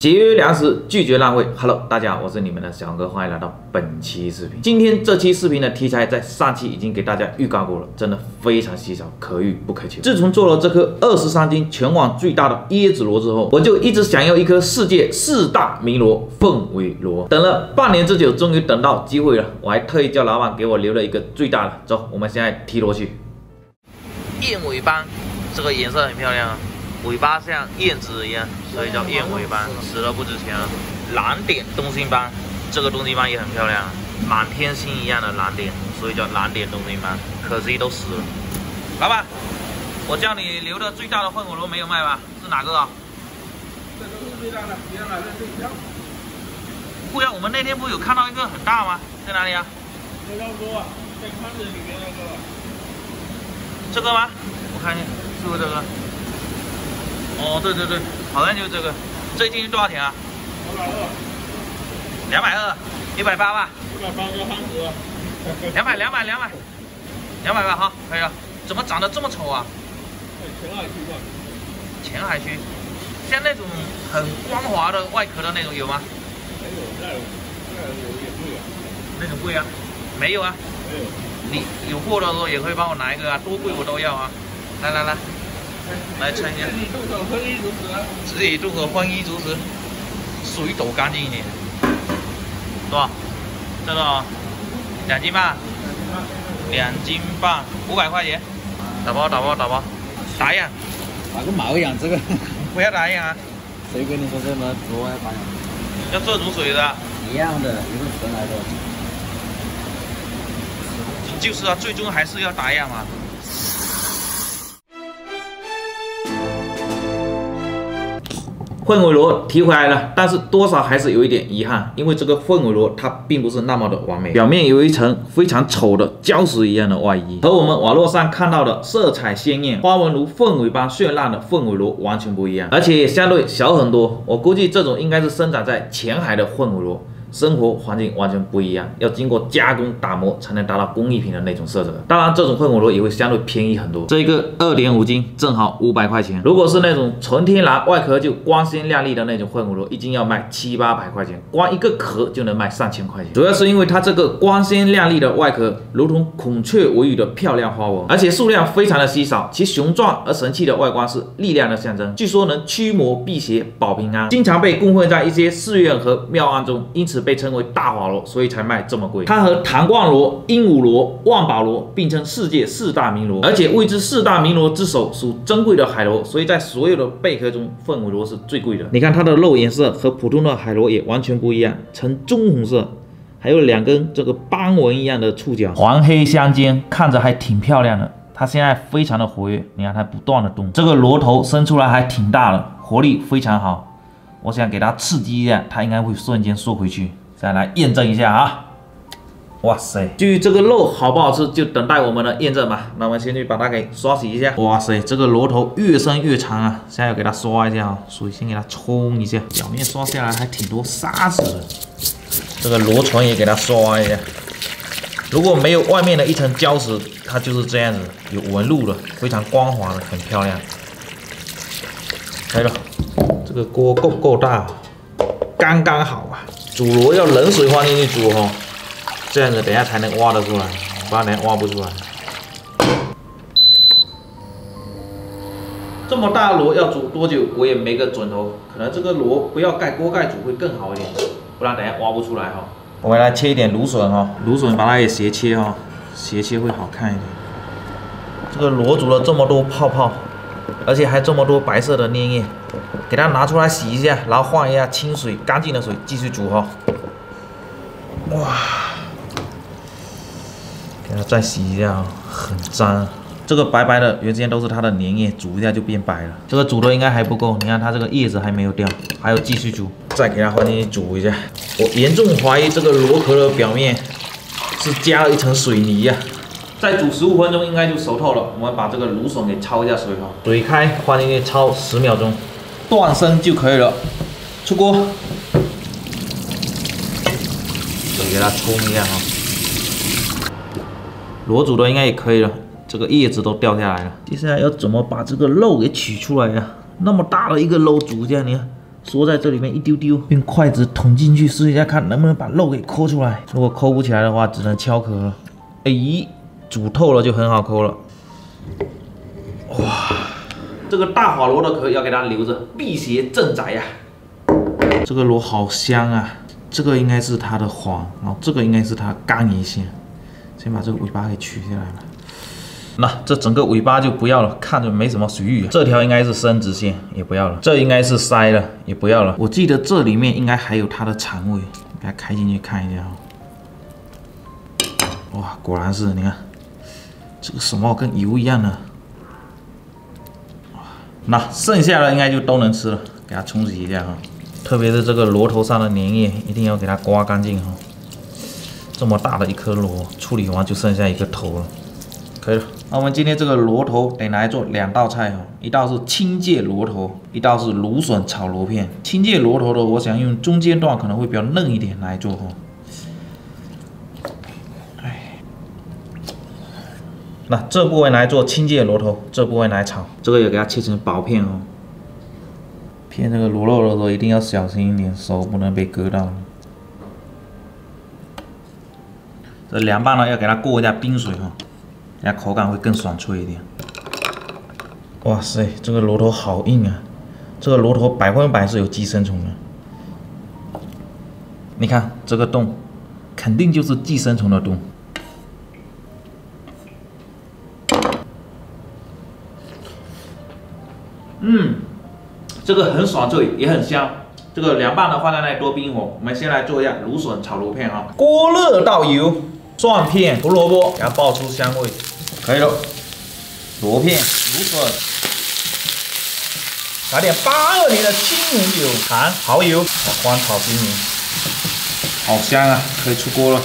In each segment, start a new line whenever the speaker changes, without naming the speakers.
节约粮食，拒绝浪费。Hello， 大家好，我是你们的小哥，欢迎来到本期视频。今天这期视频的题材在上期已经给大家预告过了，真的非常稀少，可遇不可求。自从做了这颗23斤全网最大的椰子螺之后，我就一直想要一颗世界4大名螺——凤尾螺。等了半年之久，终于等到机会了。我还特意叫老板给我留了一个最大的。走，我们现在提螺去。燕尾斑，这个颜色很漂亮啊。 尾巴像燕子一样，所以叫燕尾斑，死了不值钱了。蓝点东星斑，这个东星斑也很漂亮，满天星一样的蓝点，所以叫蓝点东星斑。可惜都死了。老板，我叫你留的最大的凤尾螺没有卖吧？是哪个啊？
这都是最大的，你要哪个最小？
不然我们那天不有看到一个很大吗？在哪里啊？
那个多啊，在筐子里面那个。
这个吗？我看一下，是不是这个？ 哦，对对对，好像就是这个。这斤多少钱啊？220，220，180吧
？180个汤匙。
200吧，好，可以了。怎么长得这么丑啊？
前海区吧。
前海区，像那种很光滑的外壳的那种有吗？
没有，那有也贵啊。
那种贵啊？没有啊。
没有。
你有货的时候也可以帮我拿一个啊，多贵我都要啊。来。 来称一下，
自己动手丰衣足食啊！
自己动手丰衣足食，水抖干净一点。多少？这个2斤半，2斤半，500块钱。打包，打样。
打个毛样，这个
不要打样啊！
谁跟你说这么多要打样？
要做煮水的。
一样的，一个神来的。
就是啊，最终还是要打样嘛。 凤尾螺提回来了，但是多少还是有一点遗憾，因为这个凤尾螺它并不是那么的完美，表面有一层非常丑的礁石一样的外衣，和我们网络上看到的色彩鲜艳、花纹如凤尾般绚烂的凤尾螺完全不一样，而且也相对小很多。我估计这种应该是生长在浅海的凤尾螺。 生活环境完全不一样，要经过加工打磨才能达到工艺品的那种色泽。当然，这种凤尾螺也会相对便宜很多。这一个2.5斤正好500块钱。如果是那种纯天然、外壳就光鲜亮丽的那种凤尾螺，一斤要卖700-800块钱，光一个壳就能卖3000块钱。主要是因为它这个光鲜亮丽的外壳，如同孔雀尾羽的漂亮花纹，而且数量非常的稀少。其雄壮而神气的外观是力量的象征，据说能驱魔辟邪、保平安，经常被供奉在一些寺院和庙庵中，因此 被称为大华螺，所以才卖这么贵。它和弹冠螺、鹦鹉螺、万宝螺并称世界4大名螺，而且位居4大名螺之首，属珍贵的海螺，所以在所有的贝壳中，凤尾螺是最贵的。你看它的肉颜色和普通的海螺也完全不一样，呈棕红色，还有2根这个斑纹一样的触角，黄黑相间，看着还挺漂亮的。它现在非常的活跃，你看它不断的动，这个螺头伸出来还挺大的，活力非常好。我想给它刺激一下，它应该会瞬间缩回去。 再来验证一下啊！哇塞，至于这个肉好不好吃，就等待我们的验证吧。那我们先去把它给刷洗一下。哇塞，这个螺头越伸越长啊！现在要给它刷一下啊，水先给它冲一下，表面刷下来还挺多沙子的。这个螺唇也给它刷一下。如果没有外面的一层礁石，它就是这样子，有纹路的，非常光滑的，很漂亮。可以了，这个锅够不够大？刚刚好啊。 煮螺要冷水放进去煮哦，这样子等下才能挖得出来，不然等下挖不出来。这么大螺要煮多久，我也没个准头，可能这个螺不要盖锅盖煮会更好一点，不然等下挖不出来哈。我们来切一点芦笋哈，芦笋把它也斜切哈，斜切会好看一点。这个螺煮了这么多泡泡，而且还这么多白色的粘液。 给它拿出来洗一下，然后换一下清水、干净的水继续煮哈。哇，给它再洗一下啊，很脏。这个白白的原先都是它的粘液，煮一下就变白了。这个煮的应该还不够，你看它这个叶子还没有掉，还要继续煮。再给它放进去煮一下。我严重怀疑这个螺壳的表面是加了一层水泥呀。再煮15分钟应该就熟透了。我们把这个芦笋给焯一下水哈，水开放进去焯10秒钟。 断生就可以了，出锅，水给它冲一下哈。螺煮的应该也可以了，这个叶子都掉下来了。接下来要怎么把这个肉给取出来呀？那么大的一个肉煮这样，你看缩在这里面一丢丢，用筷子捅进去试一下，看能不能把肉给抠出来。如果抠不起来的话，只能敲壳了。哎，煮透了就很好抠了。哇，这个大花螺的壳要给它留着，辟邪镇宅呀。这个螺好香啊！这个应该是它的黄，然后这个应该是它干一些。先把这个尾巴给取下来了。那这整个尾巴就不要了，看着没什么食欲。这条应该是生殖腺，也不要了。这应该是鳃了，也不要了。我记得这里面应该还有它的肠胃，给它开进去看一下。哇，果然是，你看这个什么跟油一样的。那剩下的应该就都能吃了，给它冲洗一下哈。特别是这个螺头上的粘液，一定要给它刮干净哈。这么大的一颗螺，处理完就剩下一个头了。可以了，那我们今天这个螺头得来做2道菜哦，一道是清芥螺头，一道是芦笋炒螺片。清芥螺头的，我想用中间段可能会比较嫩一点来做哦。那这部分来做清芥螺头，这部分来炒，这个也给它切成薄片哦。片这个螺肉的时候一定要小心一点，手不能被割到。这凉拌呢要给它过一下冰水哈。它口感会更爽脆一点。哇塞，这个螺头好硬啊！这个螺头100%是有寄生虫的。你看这个洞，肯定就是寄生虫的洞。这个很爽脆，也很香。这个凉拌的放在那里多冰火。我们先来做一下芦笋炒螺片啊。锅热倒油，蒜片、胡萝卜，给它爆出香味。可以了，螺片、芦笋，来点820的青红酒、糖、蚝油，翻炒均匀，好香啊！可以出锅了。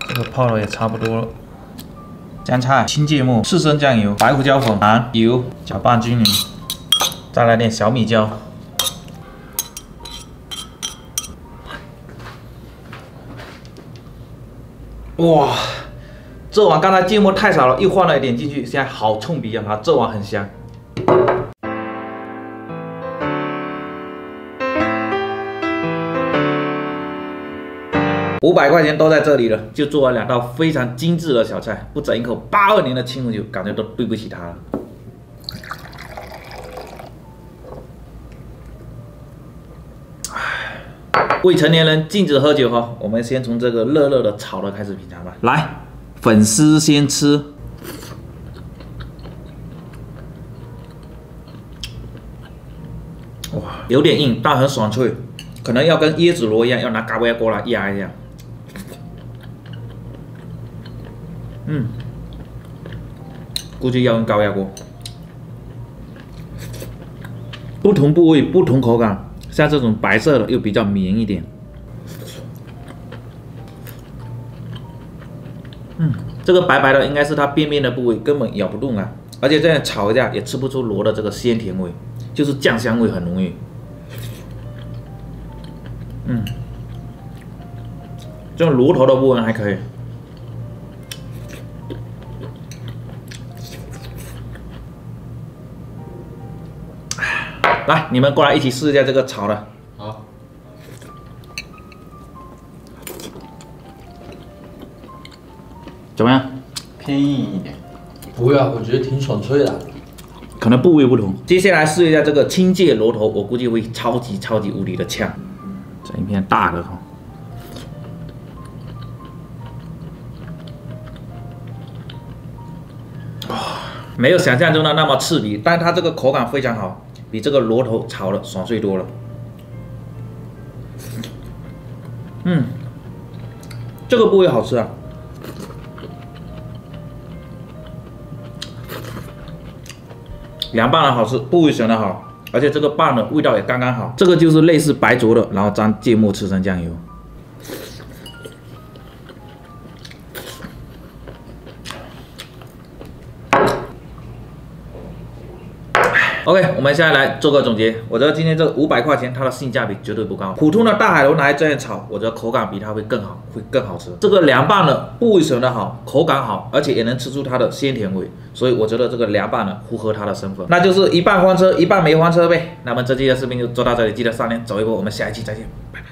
这个泡了也差不多了。香菜、青芥末、刺身酱油、白胡椒粉、糖、油，搅拌均匀。再来点小米椒。哇，这碗刚才芥末太少了，又放了一点进去，现在好冲鼻啊！这碗很香。500块钱都在这里了，就做完2道非常精致的小菜，不整一口820的青红酒，感觉都对不起他了。未成年人禁止喝酒哈，我们先从这个热热的炒的开始品尝吧。来，粉丝先吃。哇，有点硬，但很爽脆，可能要跟椰子螺一样，要拿高压锅来压一下。估计要用高压锅。不同部位不同口感。像这种白色的又比较绵一点，这个白白的应该是它边边的部位，根本咬不动啊！而且这样炒一下也吃不出螺的这个鲜甜味，就是酱香味很浓郁。这种螺头的部分还可以。来，你们过来一起试一下这个炒的。
好。
怎么样？
偏硬一点。不会啊，我觉得挺爽脆的。
可能部位不同。接下来试一下这个清芥螺头，我估计会超级无敌的呛。整一片大的哈。没有想象中的那么刺鼻，但它这个口感非常好。比这个螺头炒的爽脆多了。这个部位好吃啊。凉拌的好吃，部位选的好，而且这个拌的味道也刚刚好。这个就是类似白灼的，然后沾芥末刺身酱油。OK， 我们现在来做个总结。我觉得今天这500块钱，它的性价比绝对不高。普通的大海螺拿来这样炒，我觉得口感比它会更好，会更好吃。这个凉拌呢，部位选的好，口感好，而且也能吃出它的鲜甜味，所以我觉得这个凉拌呢符合它的身份，那就是一半翻车，一半没翻车呗。那么这期的视频就做到这里，记得上链走一波，我们下一期再见，拜拜。